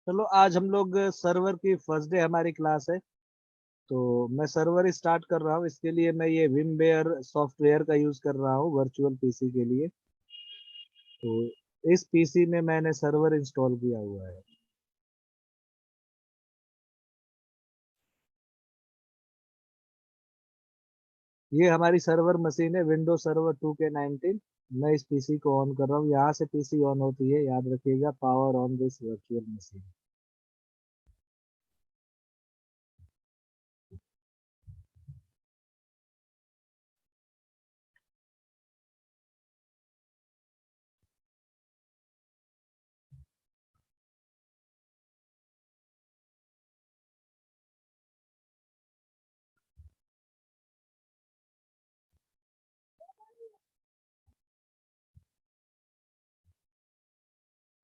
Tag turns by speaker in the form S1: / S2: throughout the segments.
S1: चलो आज हम लोग सर्वर की फर्स्ट डे हमारी क्लास है। तो मैं सर्वर स्टार्ट कर रहा हूँ। इसके लिए मैं ये विमवेयर सॉफ्टवेयर का यूज कर रहा हूँ वर्चुअल पीसी के लिए। तो इस पीसी में मैंने सर्वर इंस्टॉल किया हुआ है। ये हमारी सर्वर मशीन है विंडोज सर्वर 2K19। मैं इस पीसी को ऑन कर रहा हूँ। यहाँ से पीसी ऑन होती है, याद रखिएगा, power on this virtual machine.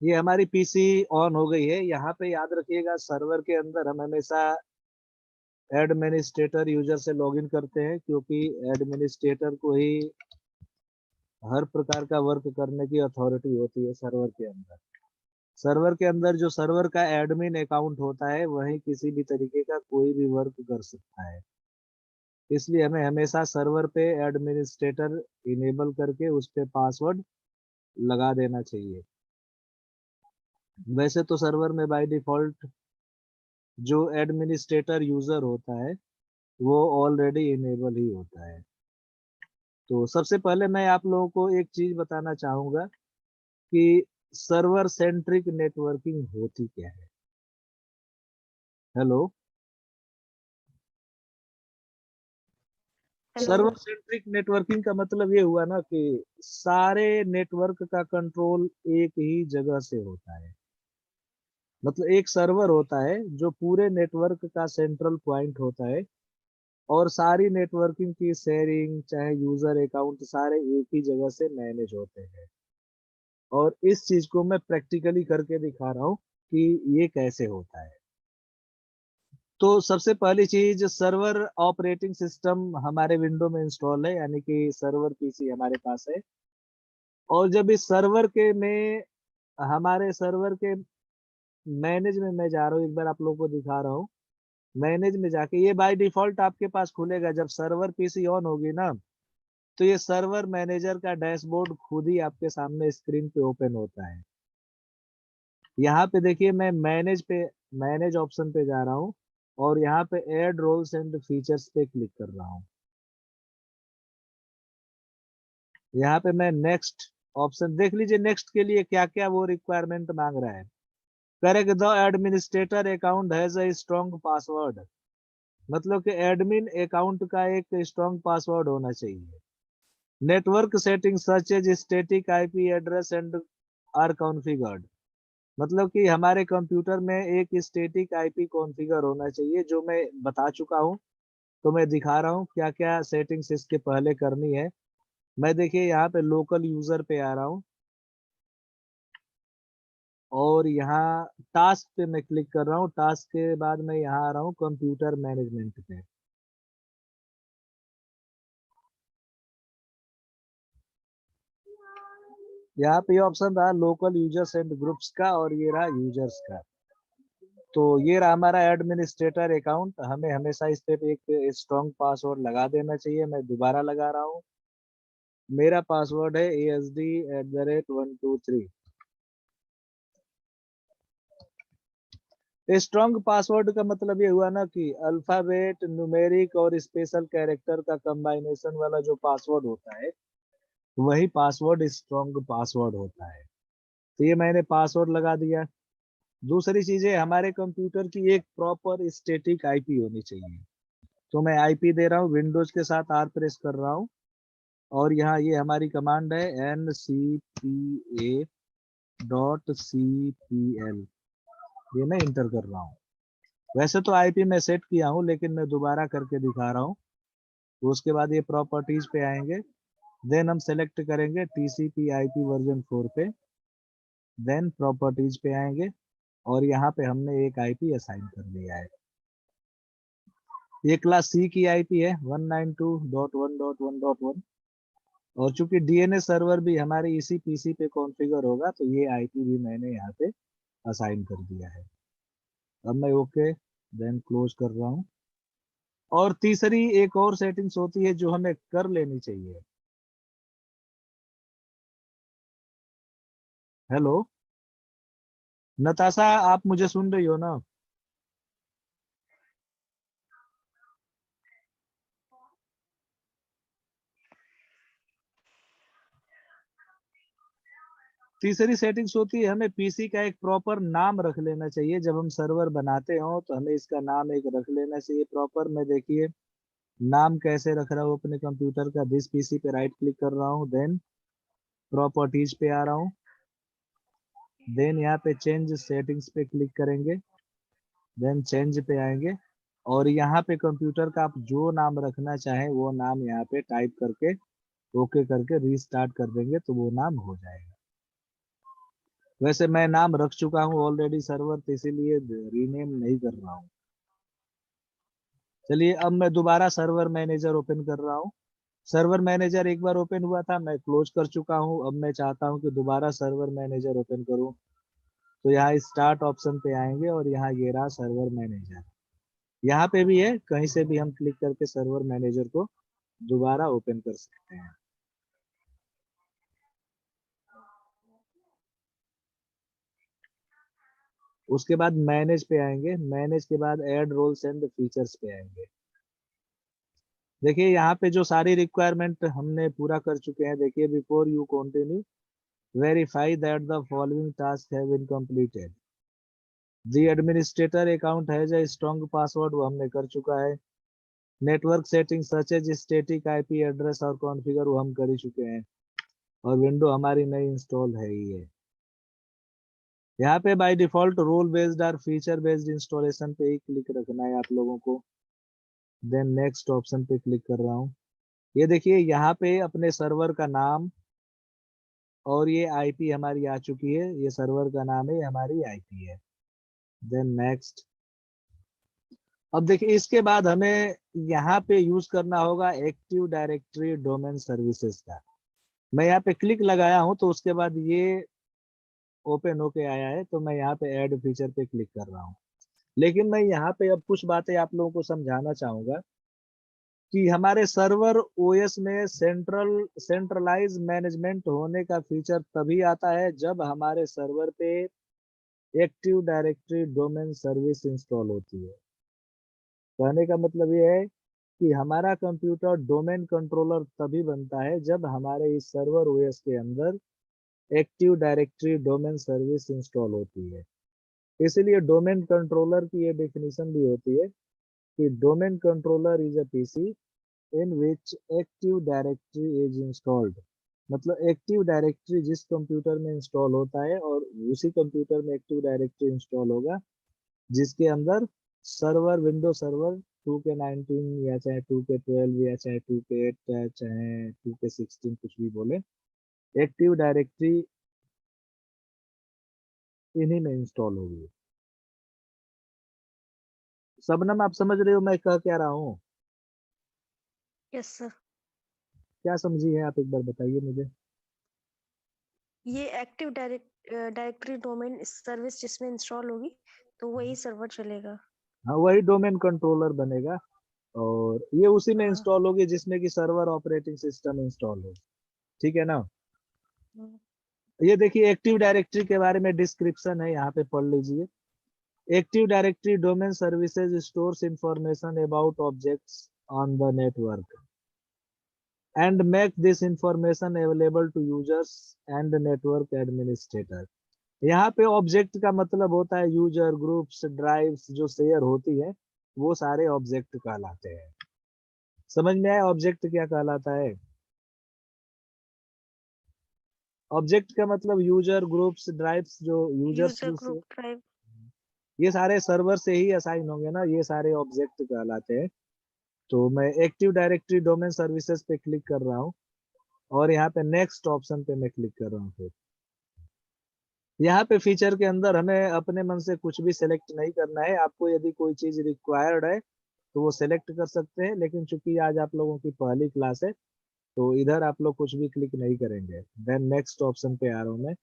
S1: ये हमारी पीसी ऑन हो गई है। यहाँ पे याद रखिएगा सर्वर के अंदर हम हमेशा एडमिनिस्ट्रेटर यूजर से लॉगिन करते हैं, क्योंकि एडमिनिस्ट्रेटर को ही हर प्रकार का वर्क करने की अथॉरिटी होती है सर्वर के अंदर। सर्वर के अंदर जो सर्वर का एडमिन अकाउंट होता है वही किसी भी तरीके का कोई भी वर्क कर सकता है। इसलिए हमें हमेशा सर्वर पे एडमिनिस्ट्रेटर इनेबल करके उस पे पासवर्ड लगा देना चाहिए। वैसे तो सर्वर में बाय डिफॉल्ट जो एडमिनिस्ट्रेटर यूजर होता है वो ऑलरेडी इनेबल ही होता है। तो सबसे पहले मैं आप लोगों को एक चीज बताना चाहूंगा कि सर्वर सेंट्रिक नेटवर्किंग होती क्या है। Hello.
S2: Hello.
S1: Server centric networking का मतलब ये हुआ ना कि सारे नेटवर्क का कंट्रोल एक ही जगह से होता है। मतलब एक सर्वर होता है जो पूरे नेटवर्क का सेंट्रल पॉइंट होता है, और सारी नेटवर्किंग की शेयरिंग चाहे यूजर अकाउंट सारे एक ही जगह से मैनेज होते हैं। और इस चीज को मैं प्रैक्टिकली करके दिखा रहा हूँ कि ये कैसे होता है। तो सबसे पहली चीज, सर्वर ऑपरेटिंग सिस्टम हमारे विंडो में इंस्टॉल है, यानी कि सर्वर पीसी हमारे पास है। और जब इस सर्वर के में हमारे सर्वर के मैनेज में मैं जा रहा हूँ, एक बार आप लोगों को दिखा रहा हूँ। मैनेज में जाके ये बाय डिफॉल्ट आपके पास खुलेगा जब सर्वर पीसी ऑन होगी ना। तो ये सर्वर मैनेजर का डैशबोर्ड खुद ही आपके सामने स्क्रीन पे ओपन होता है। यहाँ पे देखिए मैं मैनेज ऑप्शन पे जा रहा हूँ, और यहाँ पे ऐड रोल्स एंड फीचर्स पे क्लिक कर रहा हूँ। यहाँ पे मैं नेक्स्ट ऑप्शन देख लीजिए, नेक्स्ट के लिए क्या क्या वो रिक्वायरमेंट मांग रहा है। Correct the administrator account has a strong password. मतलब कि एडमिन अकाउंट का एक स्ट्रॉन्ग पासवर्ड होना चाहिए। Network setting such as static IP address and are configured. मतलब कि हमारे कंप्यूटर में एक स्टैटिक आईपी कॉन्फ़िगर होना चाहिए, जो मैं बता चुका हूँ। तो मैं दिखा रहा हूँ क्या क्या सेटिंग्स इसके पहले करनी है। मैं देखिए यहाँ पे लोकल यूजर पे आ रहा हूँ, और यहाँ टास्क पे मैं क्लिक कर रहा हूँ। टास्क के बाद मैं यहाँ आ रहा हूँ कंप्यूटर मैनेजमेंट पे। यहाँ पे ऑप्शन रहा लोकल यूजर्स एंड ग्रुप्स का, और ये रहा यूजर्स का। तो ये रहा हमारा एडमिनिस्ट्रेटर अकाउंट। हमें हमेशा इस पे एक स्ट्रॉन्ग पासवर्ड लगा देना चाहिए। मैं दोबारा लगा रहा हूँ। मेरा पासवर्ड है ASD@123। स्ट्रॉन्ग पासवर्ड का मतलब ये हुआ ना कि अल्फाबेट, न्यूमेरिक और स्पेशल कैरेक्टर का कंबाइनेशन वाला जो पासवर्ड होता है वही पासवर्ड स्ट्रॉन्ग पासवर्ड होता है। तो ये मैंने पासवर्ड लगा दिया। दूसरी चीज है, हमारे कंप्यूटर की एक प्रॉपर स्टैटिक आईपी होनी चाहिए। तो मैं आईपी दे रहा हूँ, विंडोज के साथ आर प्रेस कर रहा हूँ, और यहाँ ये हमारी कमांड है ncpa.cpl। ये मैं इंटर कर रहा हूँ। वैसे तो आईपी मैं सेट किया हूँ, लेकिन मैं दोबारा करके दिखा रहा हूँ। तो उसके बाद ये प्रॉपर्टीज पे आएंगे। देन हम सेलेक्ट करेंगे टीसीपी आईपी वर्जन 4 पे। देन प्रॉपर्टीज पे आएंगे, और यहाँ पे हमने एक आईपी असाइन कर लिया है। ये क्लास सी की आईपी है 192.1.1.1। और चूंकि डीएनएस सर्वर भी हमारे इसी पीसी पे कॉन्फ़िगर होगा, तो ये आईपी भी मैंने यहाँ पे असाइन कर दिया है। अब मैं ओके देन क्लोज कर रहा हूँ। और तीसरी एक और सेटिंग्स होती है जो हमें कर लेनी चाहिए। हेलो नताशा, आप मुझे सुन रही हो ना? तीसरी सेटिंग्स होती है, हमें पीसी का एक प्रॉपर नाम रख लेना चाहिए। जब हम सर्वर बनाते हो तो हमें इसका नाम एक रख लेना चाहिए प्रॉपर। मैं देखिए नाम कैसे रख रहा हूँ अपने कंप्यूटर का। दिस पीसी पे राइट क्लिक कर रहा हूँ, देन प्रॉपर्टीज पे आ रहा हूँ, देन यहाँ पे चेंज सेटिंग्स पे क्लिक करेंगे, देन चेंज पे आएंगे और यहाँ पे कंप्यूटर का आप जो नाम रखना चाहें वो नाम यहाँ पे टाइप करके ओके करके रीस्टार्ट कर देंगे तो वो नाम हो जाएगा। वैसे मैं नाम रख चुका हूँ ऑलरेडी सर्वर, तो इसीलिए रीनेम नहीं कर रहा हूँ। चलिए अब मैं दोबारा सर्वर मैनेजर ओपन कर रहा हूँ। सर्वर मैनेजर एक बार ओपन हुआ था, मैं क्लोज कर चुका हूँ। अब मैं चाहता हूँ कि दोबारा सर्वर मैनेजर ओपन करूँ, तो यहाँ स्टार्ट ऑप्शन पे आएंगे और यहाँ ये रहा सर्वर मैनेजर। यहाँ पे भी है, कहीं से भी हम क्लिक करके सर्वर मैनेजर को दोबारा ओपन कर सकते हैं। उसके बाद मैनेज पे आएंगे, मैनेज के बाद ऐड रोल्स एंड फीचर्स पे आएंगे। देखिए यहाँ पे जो सारी रिक्वायरमेंट हमने पूरा कर चुके हैं। देखिए before you continue verify that the following task have been completed. The administrator account has a strong password, वो हमने कर चुका है। Network setting such as static IP address और कॉन्फ़िगर, वो हम कर ही चुके हैं। और विंडो हमारी नई इंस्टॉल है ही है। यहाँ पे बाय डिफॉल्ट रोल बेस्ड और फीचर बेस्ड इंस्टॉलेशन पे ही क्लिक रखना है आप लोगों को। देन नेक्स्ट ऑप्शन पे क्लिक कर रहा हूँ। ये देखिए यहाँ पे अपने सर्वर का नाम और ये आईपी हमारी आ चुकी है। ये सर्वर का नाम है, ये हमारी आईपी है। Then next. अब देखिए इसके बाद हमें यहाँ पे यूज करना होगा एक्टिव डायरेक्टरी डोमेन सर्विसेज का। मैं यहाँ पे क्लिक लगाया हूँ तो उसके बाद ये ओपन होके आया है, तो मैं यहाँ पे ऐड फीचर पे क्लिक कर रहा हूँ। लेकिन मैं यहाँ पे अब कुछ बातें आप लोगों को समझाना चाहूंगा कि हमारे सर्वर ओएस में सेंट्रलाइज मैनेजमेंट होने का फीचर तभी आता है जब हमारे सर्वर पे active directory domain service install होती है। कहने का मतलब ये है कि हमारा कंप्यूटर डोमेन कंट्रोलर तभी बनता है जब हमारे इस सर्वर ओएस के अंदर active directory domain service install होती है। इसलिए डोमेन कंट्रोलर की ये डेफिनेशन भी होती है कि domain controller is a PC in which active directory is installed. मतलब एक्टिव डायरेक्टरी जिस कंप्यूटर में इंस्टॉल होता है और उसी कंप्यूटर में एक्टिव डायरेक्टरी इंस्टॉल होगा जिसके अंदर सर्वर विंडो सर्वर 2K19 या चाहे 2K12 या चाहे 2K8 या चाहे 2K16 कुछ भी बोले, एक्टिव डायरेक्टरी इन्हीं में इंस्टॉल होगी। शबनम आप समझ रहे हो मैं कह क्या रहा हूँ?
S2: Yes sir.
S1: क्या समझी है आप एक बार बताइए मुझे।
S2: ये एक्टिव डायरेक्टरी डोमेन सर्विस जिसमें इंस्टॉल होगी तो वही सर्वर चलेगा।
S1: हाँ वही डोमेन कंट्रोलर बनेगा और ये उसी में
S2: हाँ।
S1: इंस्टॉल होगी जिसमें कि सर्वर ऑपरेटिंग सिस्टम इंस्टॉल हो। ठीक है ना?
S2: हम्म।
S1: ये देखिए एक्टिव डायरेक्टरी के बारे में डिस्क्रिप्शन है, यहाँ पे पढ़ लीजिए। Active directory domain services stores information about objects on the network and make this information available to users and network administrator। यहाँ पे ऑब्जेक्ट का मतलब होता है यूजर ग्रुप्स ड्राइव्स जो शेयर होती है, वो सारे ऑब्जेक्ट कहलाते हैं। समझ में आया ऑब्जेक्ट क्या कहलाता है? ऑब्जेक्ट का मतलब यूजर ग्रुप्स ड्राइव्स जो यूजर्स
S2: यूजर ग्रुप ड्राइव।
S1: ये सारे सर्वर से ही असाइन होंगे ना, ये सारे ऑब्जेक्ट कहलाते हैं। तो मैं एक्टिव डायरेक्टरी डोमेन सर्विसेज पे क्लिक कर रहा हूँ और यहाँ पे नेक्स्ट ऑप्शन पे मैं क्लिक कर रहा हूँ। फिर यहाँ पे फीचर के अंदर हमें अपने मन से कुछ भी सिलेक्ट नहीं करना है। आपको यदि कोई चीज रिक्वायर्ड है तो वो सिलेक्ट कर सकते हैं, लेकिन चूंकि आज आप लोगों की पहली क्लास है तो इधर आप लोग कुछ भी क्लिक नहीं करेंगे। देन नेक्स्ट ऑप्शन पे आ रहा हूँ मैं।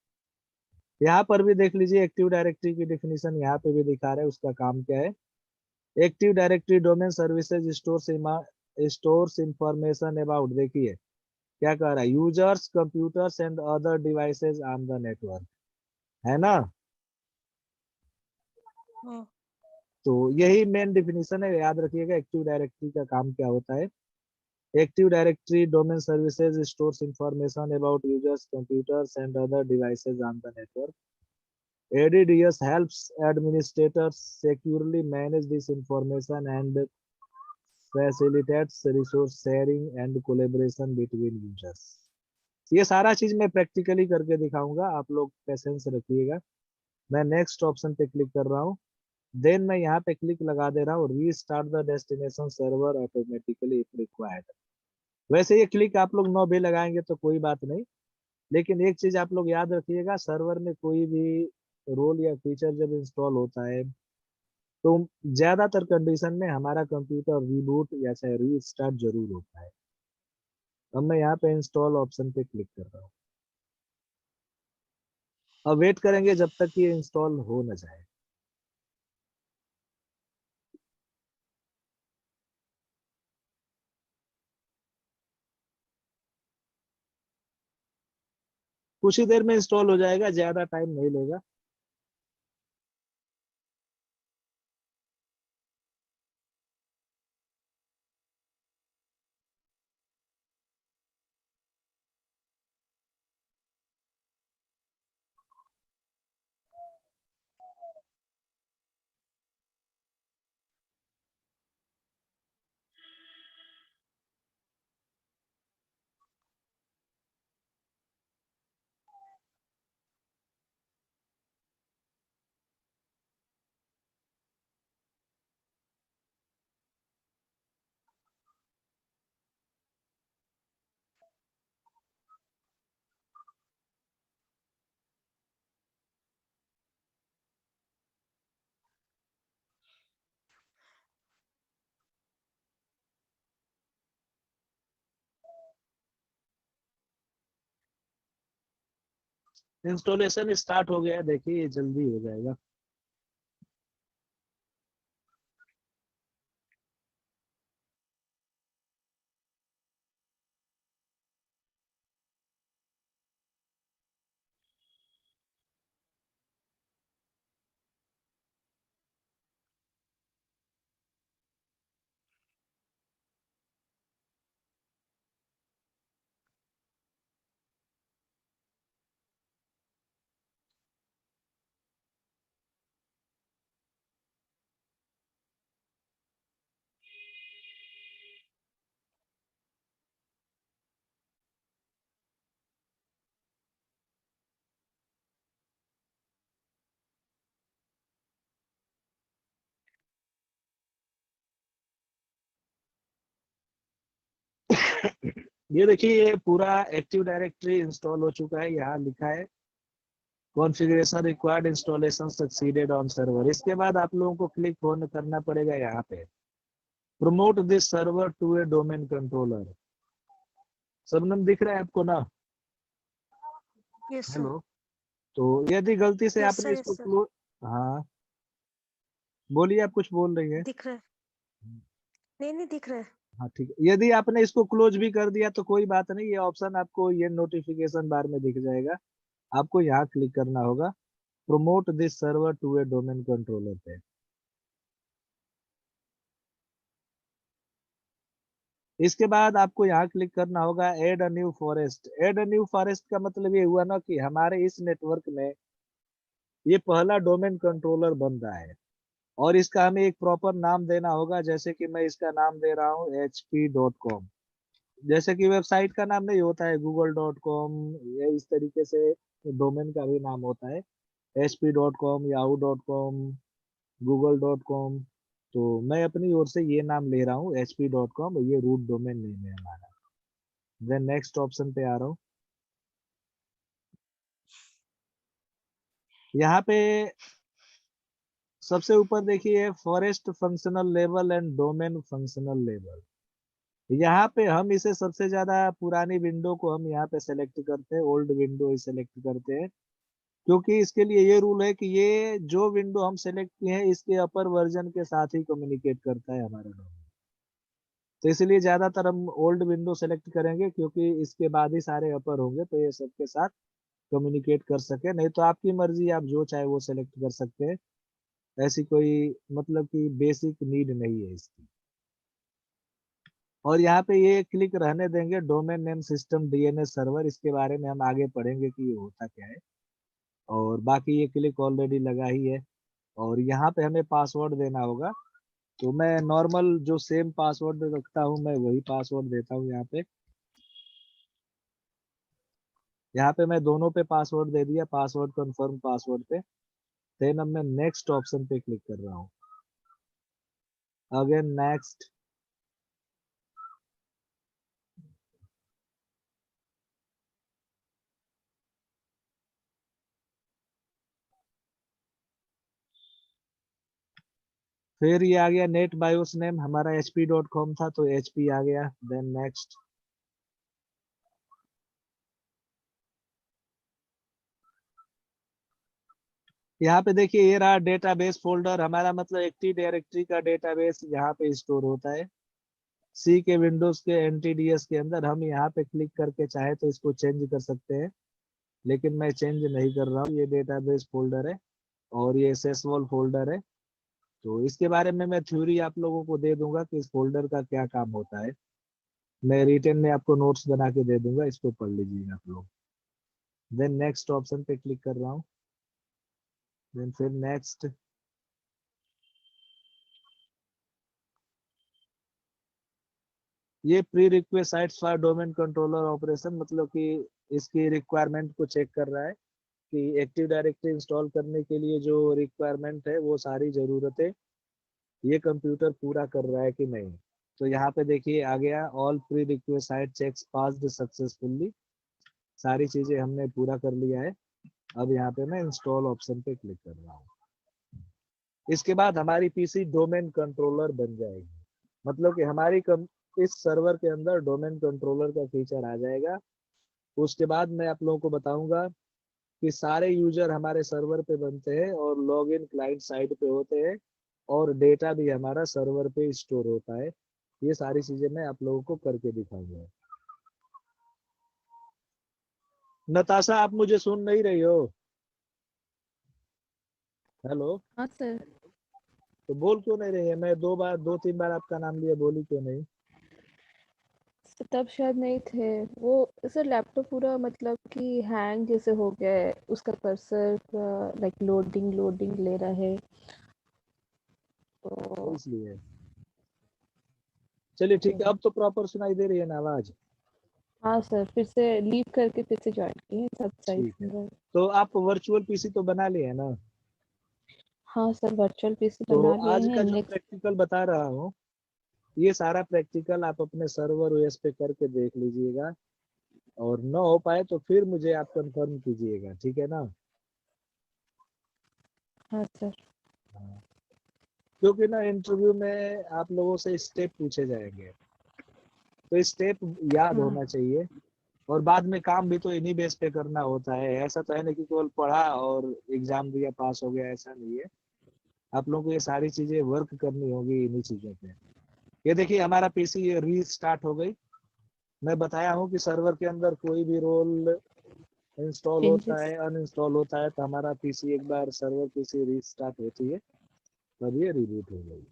S1: यहाँ पर भी देख लीजिए एक्टिव डायरेक्टरी की डेफिनेशन यहाँ पे भी दिखा रहे हैं, उसका काम क्या है। Active directory domain services stores information about, देखिए क्या कह रहा है, users computers and other devices on the network, है ना।
S2: हम्म,
S1: तो यही मेन डिफिनीशन है, याद रखिएगा एक्टिव डायरेक्टरी का काम क्या होता है। Active directory domain services stores information about users computers and other devices on the network. ADDS helps administrators securely manage this information and facilitates resource sharing and collaboration between users। ये सारा चीज मैं practically करके दिखाऊंगा, आप लोग patience रखिएगा। मैं नेक्स्ट ऑप्शन पे क्लिक कर रहा हूँ, देन मैं यहाँ पे क्लिक लगा दे रहा हूँ, restart the destination server automatically if required. वैसे ये क्लिक आप लोग 9 भी लगाएंगे तो कोई बात नहीं, लेकिन एक चीज आप लोग याद रखिएगा, सर्वर में कोई भी रोल या फीचर जब इंस्टॉल होता है तो ज्यादातर कंडीशन में हमारा कंप्यूटर रीबूट या चाहे रीस्टार्ट जरूर होता है। अब मैं यहाँ पे इंस्टॉल ऑप्शन पे क्लिक कर रहा हूँ, अब वेट करेंगे जब तक ये इंस्टॉल हो न जाए। कुछ ही देर में इंस्टॉल हो जाएगा, ज्यादा टाइम नहीं लेगा। इंस्टॉलेशन स्टार्ट हो गया, देखिए ये जल्दी हो जाएगा। ये देखिए ये पूरा एक्टिव डायरेक्टरी इंस्टॉल हो चुका है, यहाँ लिखा है configuration required installation succeeded on server. इसके बाद आप लोगों को क्लिक होने करना पड़ेगा यहाँ पे, promote this server to a domain controller. सबनम दिख रहा है आपको ना?
S2: Yes sir.
S1: हेलो। तो यदि गलती से
S2: यस
S1: आपने
S2: सर,
S1: इसको
S2: यस सर।
S1: क्लोज, हाँ बोलिए, आप कुछ बोल रही है।
S2: दिख रहा है। नहीं, नहीं दिख रहा है।
S1: हाँ ठीक है, यदि आपने इसको क्लोज भी कर दिया तो कोई बात नहीं, ये ऑप्शन आपको ये नोटिफिकेशन बार में दिख जाएगा। आपको यहाँ क्लिक करना होगा, promote this server to a domain controller पे। इसके बाद आपको यहाँ क्लिक करना होगा add a new forest. Add a new forest का मतलब ये हुआ ना कि हमारे इस नेटवर्क में ये पहला डोमेन कंट्रोलर बन रहा है, और इसका हमें एक प्रॉपर नाम देना होगा। जैसे कि मैं इसका नाम दे रहा हूँ hp.com। जैसे कि वेबसाइट का नाम नहीं होता है google.com, ये इस तरीके से डोमेन का भी नाम होता है hp.com, yahoo.com, google.com। तो मैं अपनी ओर से ये नाम ले रहा हूँ hp.com, ये रूट डोमेन नेम है हमारा। देन नेक्स्ट ऑप्शन पे आ रहा हूँ, यहाँ पे सबसे ऊपर देखिए forest functional level and domain functional level. यहाँ पे हम इसे सबसे ज्यादा पुरानी विंडो को हम यहाँ पे सेलेक्ट करते हैं, ओल्ड विंडो ही सेलेक्ट करते हैं। क्योंकि इसके लिए ये रूल है कि ये जो विंडो हम सेलेक्ट किए हैं इसके अपर वर्जन के साथ ही कम्युनिकेट करता है हमारा डोमेन। तो इसलिए ज्यादातर हम ओल्ड विंडो सेलेक्ट करेंगे, क्योंकि इसके बाद ही सारे अपर होंगे तो ये सबके साथ कम्युनिकेट कर सके। नहीं तो आपकी मर्जी, आप जो चाहे वो सेलेक्ट कर सकते हैं। ऐसी कोई मतलब कि बेसिक नीड नहीं है इसकी। और यहाँ पे ये क्लिक रहने देंगे, domain name system DNS server, इसके बारे में हम आगे पढ़ेंगे कि ये होता क्या है। और बाकी ये क्लिक ऑलरेडी लगा ही है। और यहाँ पे हमें पासवर्ड देना होगा। तो मैं नॉर्मल जो सेम पासवर्ड रखता हूँ मैं वही पासवर्ड देता हूँ यहाँ पे। यहाँ पे मैं दोनों पे पासवर्ड दे दिया, पासवर्ड कंफर्म पासवर्ड पे। देन अब मैं नेक्स्ट ऑप्शन पे क्लिक कर रहा हूँ। Again next. फिर ये आ गया नेट बायोस नेम, हमारा hp.com था तो hp आ गया। Then next. यहाँ पे देखिए ये रहा डेटाबेस फोल्डर हमारा, मतलब एक्टिव डायरेक्टरी का डेटाबेस यहाँ पे स्टोर होता है। सी के विंडोज के एनटीडीएस के अंदर हम यहाँ पे क्लिक करके चाहे तो इसको चेंज कर सकते हैं, लेकिन मैं चेंज नहीं कर रहा हूँ। ये डेटाबेस फोल्डर है और ये सेसवॉल फोल्डर है। तो इसके बारे में मैं थ्योरी आप लोगों को दे दूंगा कि इस फोल्डर का क्या काम होता है। मैं रिटर्न में आपको नोट्स बना के दे दूंगा, इसको पढ़ लीजिएगा आप लोग। देन नेक्स्ट ऑप्शन पे क्लिक कर रहा हूँ। देन फिर नेक्स्ट। ये pre request sites for domain controller operation, मतलब कि इसकी रिक्वायरमेंट को चेक कर रहा है कि एक्टिव डायरेक्टरी इंस्टॉल करने के लिए जो रिक्वायरमेंट है वो सारी जरूरतें ये कंप्यूटर पूरा कर रहा है कि नहीं। तो यहाँ पे देखिए आ गया all prerequisite checks passed successfully. सारी चीजें हमने पूरा कर लिया है। अब यहाँ पे मैं इंस्टॉल ऑप्शन पे क्लिक कर रहा हूँ। इसके बाद हमारी पीसी डोमेन कंट्रोलर बन जाएगी। मतलब कि इस सर्वर के अंदर डोमेन कंट्रोलर का फीचर आ जाएगा। उसके बाद मैं आप लोगों को बताऊंगा कि सारे यूजर हमारे सर्वर पे बनते हैं और लॉगिन क्लाइंट साइड पे होते हैं और डेटा भी हमारा सर्वर पे स्टोर होता है। ये सारी चीजें मैं आप लोगों को करके दिखाऊंगा। नताशा, आप मुझे सुन नहीं रही हो? हेलो।
S3: हाँ सर।
S1: तो बोल क्यों नहीं रही है? मैं दो तीन बार आपका नाम लिया, बोली क्यों नहीं?
S3: तब शायद नहीं थे वो। सर लैपटॉप पूरा मतलब कि हैंग जैसे हो गया है, उसका कर्सर लाइक लोडिंग लोडिंग ले रहा है
S1: तो
S3: तो।
S1: इसलिए चलिए ठीक है, अब तो प्रॉपर सुनाई दे रही है ना आवाज?
S3: हाँ सर, फिर से लीव करके फिर से ज्वाइन किए, सब सही
S1: ठीक है।
S3: सुन रहा है।
S1: तो आप वर्चुअल पीसी तो बना लिए है ना?
S3: हाँ सर, वर्चुअल पीसी
S1: तो
S3: बना लिए
S1: आज
S3: हैं
S1: का जो
S3: नेक्स्ट।
S1: प्रैक्टिकल बता रहा हूँ, ये सारा प्रैक्टिकल आप अपने सर्वर ओएस पे करके देख लीजिएगा। और न हो पाए तो फिर मुझे आप कंफर्म कीजिएगा, ठीक है ना?
S3: हाँ सर।
S1: हाँ। क्योंकि ना इंटरव्यू में आप लोगों से स्टेप पूछे जाएंगे, तो स्टेप याद
S3: हाँ
S1: होना चाहिए। और बाद में काम भी तो इन्हीं बेस पे करना होता है। ऐसा तो है नहीं कि केवल पढ़ा और एग्जाम दिया पास हो गया, ऐसा नहीं है। आप लोगों को ये सारी चीजें वर्क करनी होगी इन्हीं चीजों पे। ये देखिए हमारा पीसी रीस्टार्ट हो गई। मैं बताया हूँ कि सर्वर के अंदर कोई भी रोल इंस्टॉल होता
S3: चेंजेस।
S1: है, अनइंस्टॉल होता है, तो हमारा पीसी एक बार सर्वर पीसी रीस्टार्ट होती है तब ये रिबूट हो गई।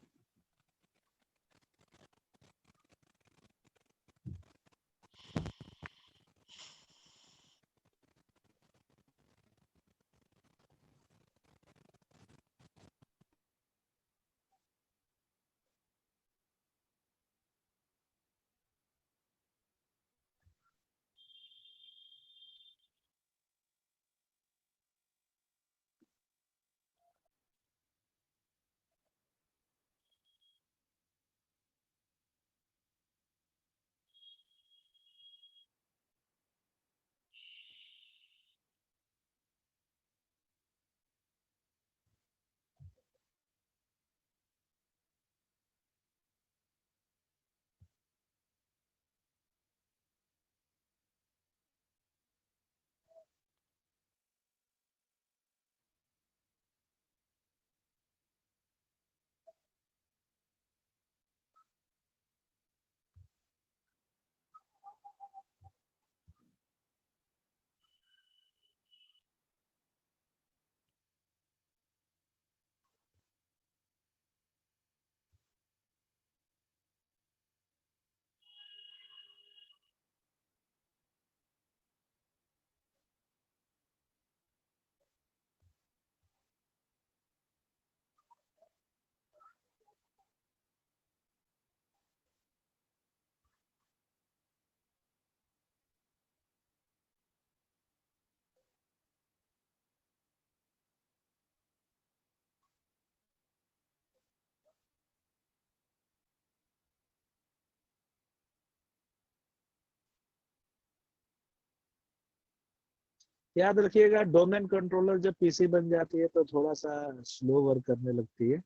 S1: याद रखिएगा डोमेन कंट्रोलर जब पीसी बन जाती है तो थोड़ा सा स्लो वर्क करने लगती है,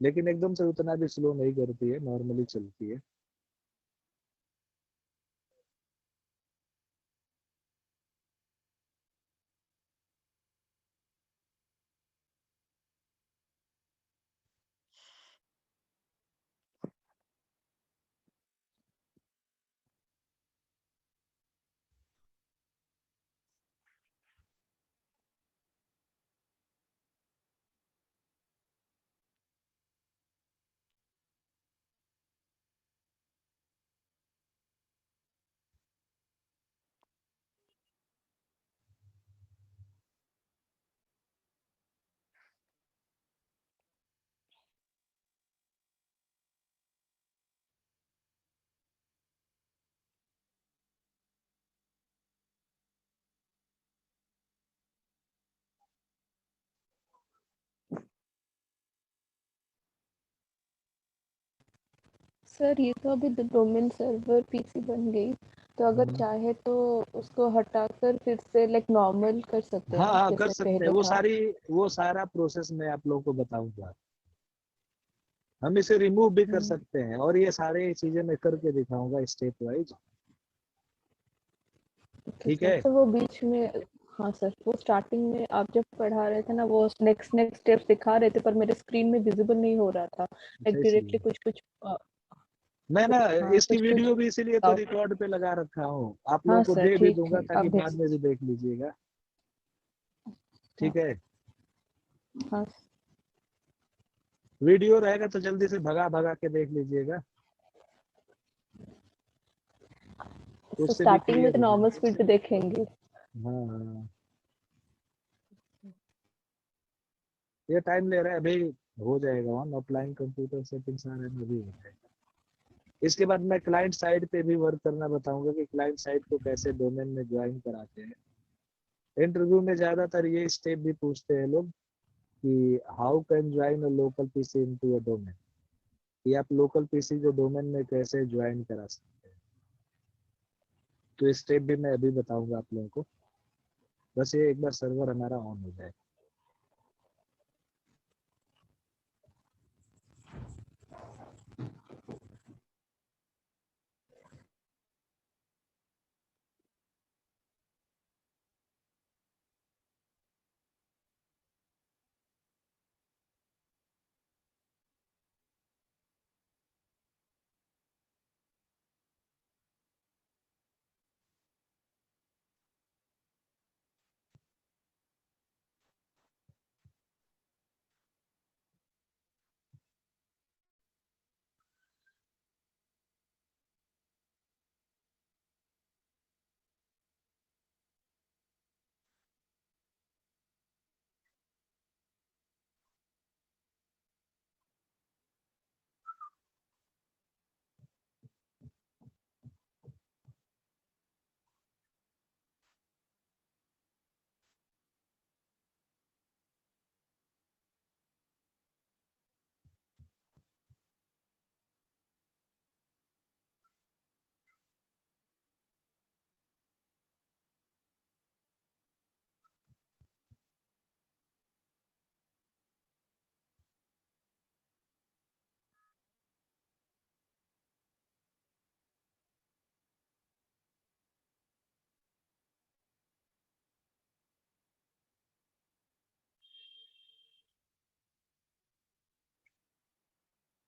S1: लेकिन एकदम से उतना भी स्लो नहीं करती है, नॉर्मली चलती है।
S3: सर ये तो अभी डोमेन सर्वर पीसी बन गई, तो अगर चाहे तो उसको हटाकर फिर से लाइक नॉर्मल कर सकते हैं
S1: हाँ
S3: ना,
S1: हाँ कर
S3: जैसे
S1: सकते हैं,
S3: पहले था।
S1: वो सारा प्रोसेस मैं आप लोगों को बताऊंगा। हम इसे रिमूव भी कर सकते हैं और ये सारे चीजें मैं करके दिखाऊंगा स्टेप वाइज।
S3: ओके
S1: ठीक
S3: सर।
S1: है।
S3: तो वो बीच में, हाँ सर, वो स्टार्टिंग में आप जब पढ़ा रहे थे ना, वो नेक्स्ट नेक्स्ट स्टेप्स दिखा रहे थे पर मेरे स्क्रीन में विजिबल नहीं हो रहा था, लाइक
S1: अच्छा
S3: डायरेक्टली
S1: इसलिए
S3: कुछ कुछ
S1: मैं ना
S3: हाँ
S1: इसकी
S3: कुछ कुछ
S1: वीडियो भी इसीलिए तो
S3: डाउट।
S1: रिकॉर्ड पे लगा रखा हूँ, आप लोगों
S3: हाँ
S1: को
S3: सर
S1: दे भी
S3: ठीक
S1: दूंगा
S3: है, आप
S1: ताकि बाद
S3: भेज।
S1: में भी देख लीजिएगा।
S3: हाँ
S1: ठीक है।
S3: हाँ
S1: वीडियो रहेगा तो जल्दी से भगा भगा के देख लीजिएगा, तो
S3: सर,
S1: उससे भी
S3: स्टार्टिंग में
S1: क्लियर
S3: तो
S1: हो
S3: नॉर्मल
S1: जाएगा।
S3: स्पीड पे देखेंगे।
S1: हाँ हाँ, ये टाइम ले रहा है, अभी हो जाएगा। ऑन ऑफलाइन कंप्यूटर सेटिंग सारे में भी हो जाएगा। इसके बाद मैं क्लाइंट साइड पे भी वर्क करना बताऊंगा कि क्लाइंट साइड को कैसे डोमेन में ज्वाइन कराते हैं। इंटरव्यू में ज्यादातर ये स्टेप भी पूछते हैं लोग कि how can join a local PC into a domain, कि आप लोकल पीसी जो डोमेन में कैसे ज्वाइन करा सकते हैं। तो इस स्टेप भी मैं अभी बताऊंगा आप लोगों को, बस ये एक बार सर्वर हमारा ऑन हो जाए।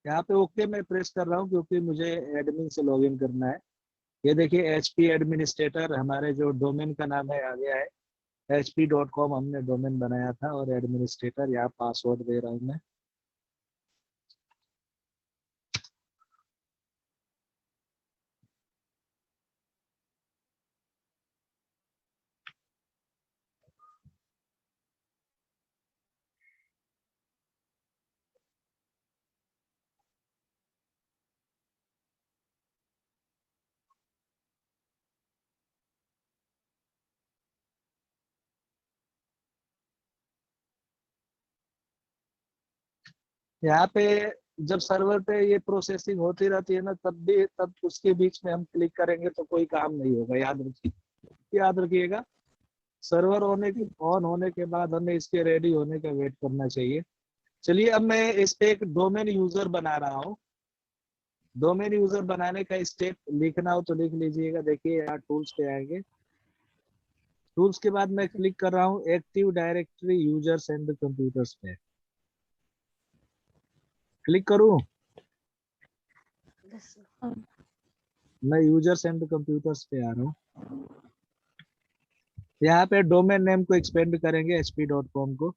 S1: यहाँ पे ओके मैं प्रेस कर रहा हूँ क्योंकि मुझे एडमिन से लॉगिन करना है। ये देखिए एचपी एडमिनिस्ट्रेटर, हमारे जो डोमेन का नाम है आ गया है। hp.com हमने डोमेन बनाया था और एडमिनिस्ट्रेटर, यहाँ पासवर्ड दे रहा हूँ मैं। यहाँ पे जब सर्वर पे ये प्रोसेसिंग होती रहती है ना, तब उसके बीच में हम क्लिक करेंगे तो कोई काम नहीं होगा, याद रखिएगा। सर्वर ऑन होने के बाद हमें इसके रेडी होने का वेट करना चाहिए। चलिए अब मैं इस पे एक डोमेन यूजर बना रहा हूँ। डोमेन यूजर बनाने का स्टेप लिखना हो तो लिख लीजिएगा। देखिए यहाँ टूल्स पे आएंगे। टूल्स के बाद मैं क्लिक कर रहा हूँ active directory users and computers पे। क्लिक करूँ?
S2: Yes sir.
S3: हाँ,
S1: मैं यूजर्स एंड कंप्यूटर्स पे आ रहा हूँ। यहाँ पे डोमेन नेम को एक्सपेंड करेंगे hp.com को,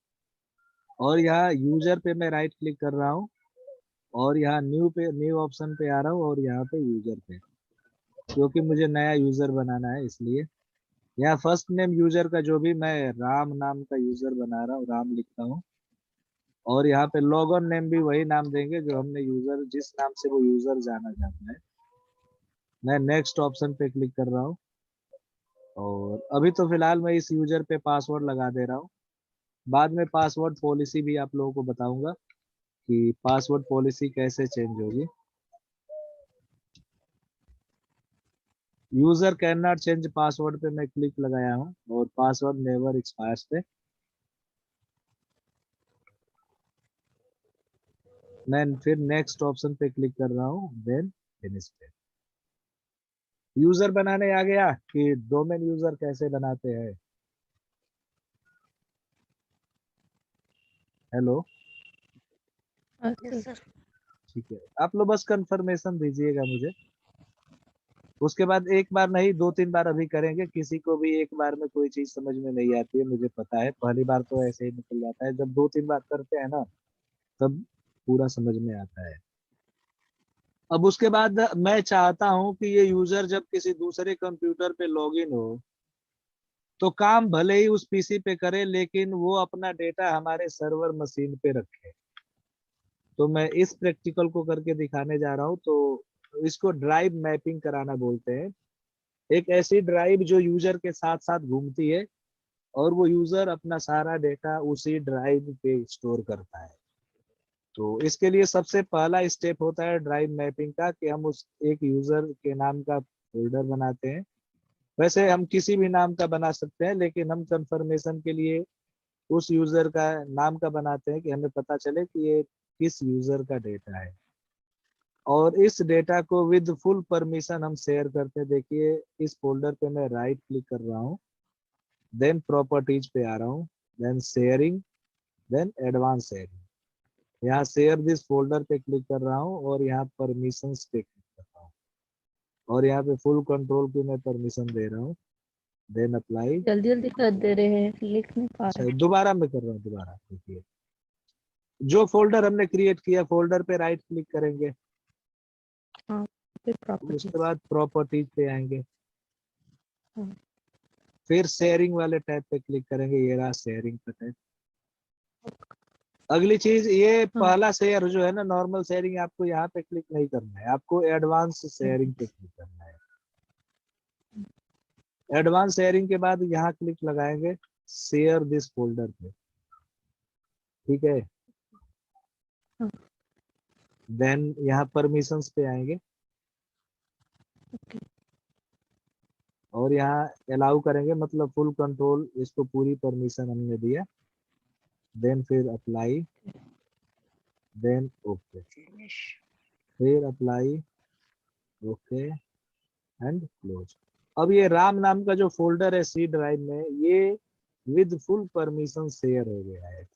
S1: और यहाँ यूजर पे मैं राइट क्लिक कर रहा हूँ, और यहाँ न्यू ऑप्शन पे आ रहा हूँ, और यहाँ पे यूजर पे, क्योंकि मुझे नया यूजर बनाना है इसलिए। यहाँ फर्स्ट नेम यूजर का जो भी, मैं राम नाम का यूजर बना रहा हूँ, राम लिखता हूँ। और यहाँ पे लॉगऑन नेम भी वही नाम देंगे जो हमने यूजर, जिस नाम से वो यूजर जाना चाहता है। मैं नेक्स्ट ऑप्शन पे क्लिक कर रहा हूँ, और अभी तो फिलहाल मैं इस यूजर पे पासवर्ड लगा दे रहा हूँ। बाद में पासवर्ड पॉलिसी भी आप लोगों को बताऊंगा कि पासवर्ड पॉलिसी कैसे चेंज होगी। User can not change password पे मैं क्लिक लगाया हूँ, और पासवर्ड नेवर एक्सपायर्स पे मैं फिर नेक्स्ट ऑप्शन पे क्लिक कर रहा हूँ, देन फिनिश पे। यूजर बनाने आ गया कि डोमेन यूजर कैसे बनाते हैं। हेलो,
S3: हाँ
S2: यस
S3: सर।
S2: सर।
S1: ठीक है, आप लोग बस कंफर्मेशन दीजिएगा मुझे। उसके बाद एक बार नहीं, 2-3 बार अभी करेंगे। किसी को भी एक बार में कोई चीज समझ में नहीं आती है, मुझे पता है। पहली बार तो ऐसे ही निकल जाता है, जब 2-3 बार करते हैं ना तब पूरा समझ में आता है। अब उसके बाद मैं चाहता हूं कि ये यूजर जब किसी दूसरे कंप्यूटर पे लॉगिन हो तो काम भले ही उस पीसी पे करे, लेकिन वो अपना डेटा हमारे सर्वर मशीन पे रखे। तो मैं इस प्रैक्टिकल को करके दिखाने जा रहा हूँ। तो इसको ड्राइव मैपिंग कराना बोलते हैं। एक ऐसी ड्राइव जो यूजर के साथ साथ घूमती है, और वो यूजर अपना सारा डेटा उसी ड्राइव पे स्टोर करता है। तो इसके लिए सबसे पहला स्टेप होता है ड्राइव मैपिंग का, कि हम उस एक यूजर के नाम का फोल्डर बनाते हैं। वैसे हम किसी भी नाम का बना सकते हैं, लेकिन हम कंफर्मेशन के लिए उस यूजर का नाम का बनाते हैं कि हमें पता चले कि ये किस यूजर का डेटा है। और इस डेटा को विद फुल परमिशन हम शेयर करते हैं। देखिए इस फोल्डर पे मैं राइट क्लिक कर रहा हूँ, देन प्रॉपर्टीज पे आ रहा हूँ, then sharing, then advanced sharing. यहाँ शेयर दिस फोल्डर पे क्लिक कर रहा हूँ, और यहाँ परमिशंस पे क्लिक कर रहा हूँ, और यहाँ पे फुल कंट्रोल की मैं परमिशन दे रहा हूँ, देन अप्लाई।
S3: जल्दी जल्दी कर दे रहे हैं, लिख नहीं पा
S1: अच्छा
S3: रहे।
S1: दोबारा मैं कर रहा हूँ, दोबारा देखिए। जो फोल्डर हमने क्रिएट किया, फोल्डर पे राइट क्लिक करेंगे,
S3: हाँ, फिर
S1: उसके
S3: प्रॉपर्टीज।
S1: बाद प्रॉपर्टीज पे आएंगे,
S3: हाँ,
S1: फिर शेयरिंग वाले टैब पे क्लिक करेंगे। ये रहा शेयरिंग का टैब। अगली चीज, ये
S3: हाँ,
S1: पहला शेयर जो है ना, नॉर्मल शेयरिंग, आपको यहाँ पे क्लिक नहीं करना है, आपको एडवांस शेयरिंग पे क्लिक करना है। एडवांस शेयरिंग के बाद यहाँ क्लिक लगाएंगे शेयर दिस फोल्डर पे, ठीक है।
S3: हाँ,
S1: देन यहाँ परमिशंस पे आएंगे,
S3: ओके।
S1: और यहाँ अलाउ करेंगे, मतलब फुल कंट्रोल, इसको पूरी परमिशन हमने दिया। देन फिर अप्लाई, देन ओके,
S2: फिनिश।
S1: फिर अप्लाई, ओके, एंड क्लोज। अब ये राम नाम का जो फोल्डर है सी ड्राइव में, ये विद फुल परमिशन शेयर हो गया है।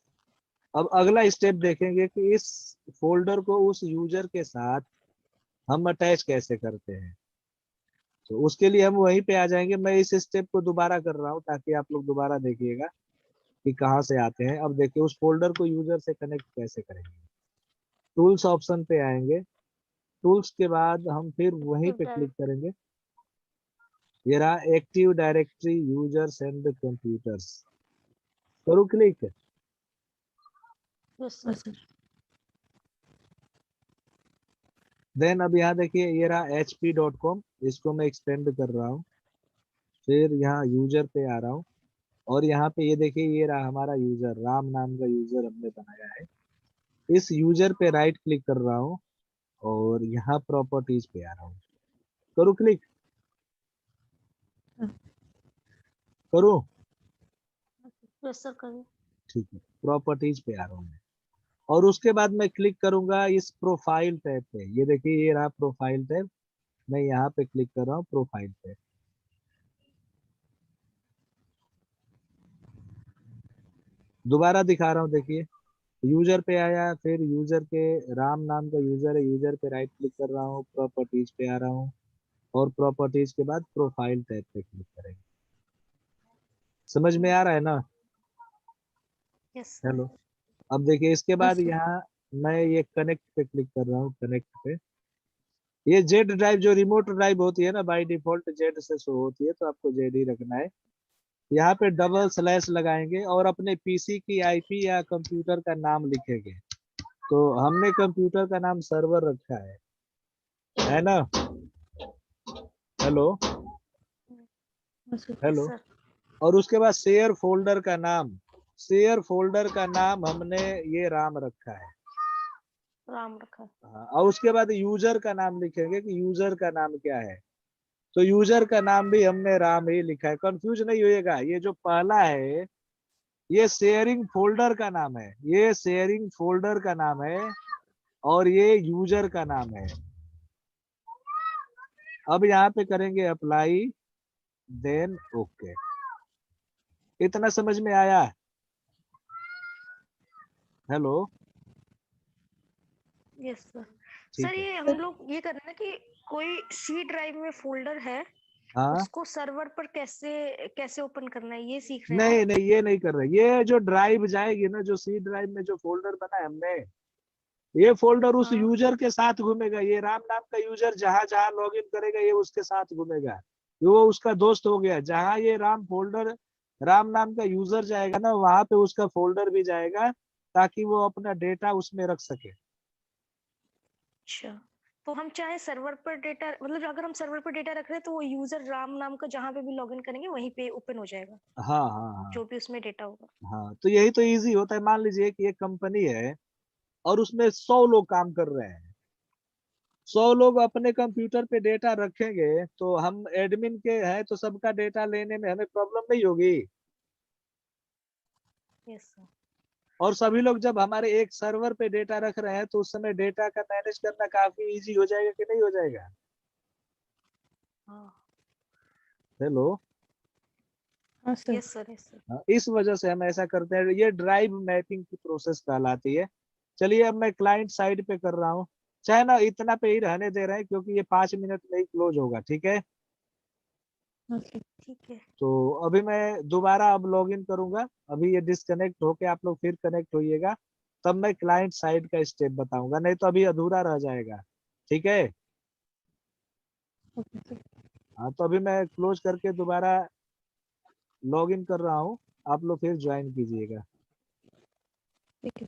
S1: अब अगला स्टेप देखेंगे कि इस फोल्डर को उस यूजर के साथ हम अटैच कैसे करते हैं। तो उसके लिए हम वहीं पे आ जाएंगे। मैं इस स्टेप को दोबारा कर रहा हूँ ताकि आप लोग दोबारा देखिएगा कि कहाँ से आते हैं। अब देखिए उस फोल्डर को यूजर से कनेक्ट कैसे करेंगे। टूल्स ऑप्शन पे आएंगे, टूल्स के बाद हम फिर वहीं
S2: एक्टिव
S1: पे क्लिक
S2: डायरेक्ट।
S1: करेंगे। ये रहा active directory users and computers, करूँ क्लिक?
S2: यस
S3: हाँ
S2: सर।
S3: सर।
S1: देन अब यहाँ देखिए ये रहा hp.com, इसको मैं एक्सटेंड कर रहा हूँ। फिर यहाँ यूजर पे आ रहा हूँ, और यहाँ पे ये देखिए ये रहा हमारा यूजर, राम नाम का यूजर हमने बनाया है। इस यूजर पे राइट क्लिक कर रहा हूँ, और यहाँ प्रॉपर्टीज पे आ रहा हूँ। करूँ क्लिक?
S3: हाँ,
S1: करूँ?
S2: यस सर करिए।
S1: ठीक है, प्रॉपर्टीज पे आ रहा हूँ मैं, और उसके बाद मैं क्लिक करूंगा इस प्रोफाइल टैब पे। ये देखिए, ये रहा प्रोफाइल टैब, मैं यहाँ पे क्लिक कर रहा हूँ प्रोफाइल पे। दोबारा दिखा रहा हूँ, देखिए यूजर पे आया, फिर यूजर के राम नाम का यूजर है, यूजर पे राइट क्लिक कर रहा हूँ, प्रॉपर्टीज पे आ रहा हूँ, और प्रॉपर्टीज के बाद प्रोफाइल टैब पे क्लिक करेंगे। समझ में आ रहा है ना?
S2: Yes sir.
S1: हेलो। अब देखिए इसके बाद
S3: सर।
S1: यहाँ मैं ये कनेक्ट पे क्लिक कर रहा हूँ, कनेक्ट पे। ये जेड ड्राइव जो रिमोट ड्राइव होती है ना, बाय डिफॉल्ट जेड से शो होती है, तो आपको जेड ही रखना है। यहाँ पे डबल स्लैश लगाएंगे और अपने पीसी की आईपी या कंप्यूटर का नाम लिखेंगे। तो हमने कंप्यूटर का नाम सर्वर रखा है ना? Hello.
S3: Sir.
S2: Yes
S1: hello.
S2: Sir.
S1: और उसके बाद शेयर फोल्डर का नाम, शेयर फोल्डर का नाम हमने ये राम रखा है।
S2: राम रखा।
S1: हाँ, और उसके बाद यूजर का नाम लिखेंगे कि यूजर का नाम क्या है। तो यूजर का नाम भी हमने राम ही लिखा है। कंफ्यूज नहीं होइएगा, ये जो पहला है ये शेयरिंग फोल्डर का नाम है, ये शेयरिंग फोल्डर का नाम है, और ये यूजर का नाम है। अब यहाँ पे करेंगे अप्लाई, देन ओके। इतना समझ में आया? हेलो।
S2: Yes sir.
S1: ठीक
S2: सर
S1: है।
S2: ये हम लोग ये कर रहे हैं ना कि कोई सी ड्राइव में फोल्डर है,
S1: हाँ,
S2: उसको सर्वर पर कैसे कैसे ओपन करना है ये सीख रहे हैं
S1: नहीं
S2: आप।
S1: नहीं, ये नहीं कर रहे। ये जो ड्राइव जाएगी ना, जो सी ड्राइव में जो फोल्डर बना है हमने, ये फोल्डर उस
S2: हाँ।
S1: यूजर के साथ घूमेगा। ये राम नाम का यूजर जहां जहां लॉग इन करेगा, ये उसके साथ घूमेगा। वो उसका दोस्त हो गया। जहां ये राम फोल्डर, राम नाम का यूजर जाएगा ना, वहां पे उसका फोल्डर भी जाएगा, ताकि वो अपना डेटा उसमें रख सके।
S2: अच्छा, तो हम चाहे सर्वर पर डेटा, मतलब अगर हम सर्वर पर डेटा रख रहे हैं तो वो यूजर राम नाम का जहाँ पे भी लॉगिन करेंगे वहीं पे ओपन हो जाएगा,
S1: हाँ हाँ हाँ।
S2: जो भी उसमें डेटा होगा।
S1: हाँ, तो यही तो इजी होता है। मान लीजिए कि एक कंपनी है और उसमें 100 लोग काम कर रहे हैं। 100 लोग अपने कंप्यूटर पे डेटा रखेंगे, तो हम एडमिन के हैं, तो सबका डेटा लेने में हमें प्रॉब्लम नहीं होगी।
S2: Yes sir.
S1: और सभी लोग जब हमारे एक सर्वर पे डेटा रख रहे हैं, तो उस समय डेटा का मैनेज करना काफी इजी हो जाएगा कि नहीं हो जाएगा?
S2: हाँ।
S1: हेलो।
S3: हाँ sir.
S2: Yes sir. Yes sir.
S1: हाँ, इस वजह से हम ऐसा करते हैं। ये ड्राइव मैपिंग की प्रोसेस कहलाती है। चलिए अब मैं क्लाइंट साइड पे कर रहा हूँ। चाहे ना इतना पे ही रहने दे रहे हैं, क्योंकि ये 5 मिनट में ही क्लोज होगा। ठीक है।
S3: हाँ सर।
S2: ठीक है।
S1: तो अभी मैं दोबारा अब लॉग इन करूंगा। अभी ये डिस्कनेक्ट होके आप लोग फिर कनेक्ट होइएगा, तब मैं क्लाइंट साइड का स्टेप बताऊंगा, नहीं तो अभी अधूरा रह जाएगा। ठीक है।
S3: Okay sir.
S1: हाँ, तो अभी मैं क्लोज करके दोबारा लॉग इन कर रहा हूँ। आप लोग फिर ज्वाइन कीजिएगा।
S3: ठीक है।